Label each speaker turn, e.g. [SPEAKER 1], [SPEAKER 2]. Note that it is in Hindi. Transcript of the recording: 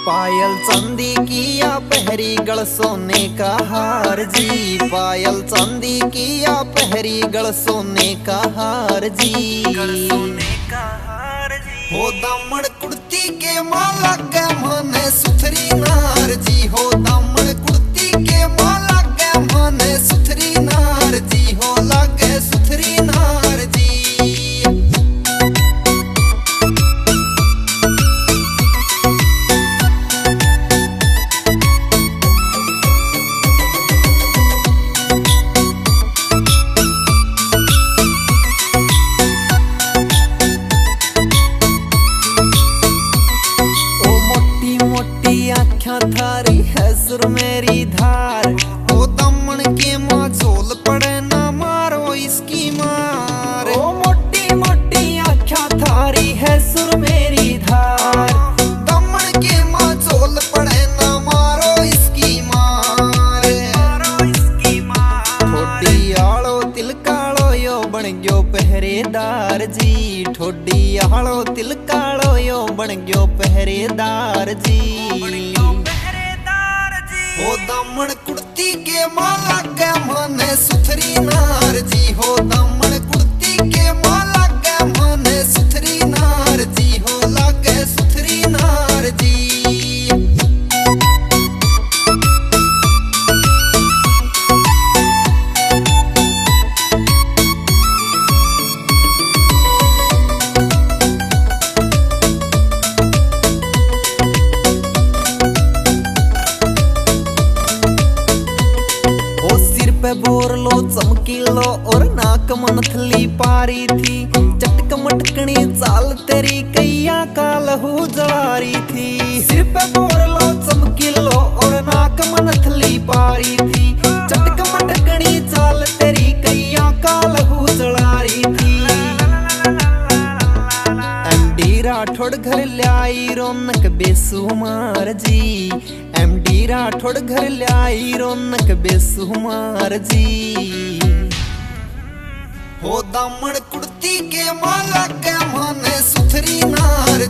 [SPEAKER 1] पायल चांदी की या पहरी गल सोने का हार जी। पायल चांदी की या पहरी गल सोने का हार जी। हो दामन कुर्ती के माला के माने सुथरी नार जी। हो दामन कुर्ती के माला के माने सुथरी नार जी। हो लागे सुथरी नार जी। आँखा थारी है सुर मेरी धार। ओ दमन के माँ झोल पड़े ना मारो इसकी मार। ओ मोटी मोटी आँखा थारी है सुर मेरी धार। दमन के माँ झोल पड़े ना मारो इसकी मार। ठोडी आलो तिलकालो यो बन गयो पहरेदार जी। ठोडी आलो तिलकालो यो बन गयो पहरेदार जी। हो दामन कुर्ती के माला के माने सुथरी नार जी। हो दामन कुर्ती के माला के माने सुथरी नार जी। हो लागे सुथरी नार जी। बोर लो चमकी लो और नाक मनथली पारी थी। चटक मटकनी चाल तेरी कैया का लहू जवारी थी। सिर पे बोर लो चमकी लो और नाक मनथली पारी थी। चटक मटकनी चाल तेरी कैया का लहू जवारी थी। एमडी राठौड़ घर लाई रौनक बेसुमार जी। एमडी राठौड़ घर लाई रौनक बेसुमार जी। हो दामन कुर्ती के माला के माने सुथरी नार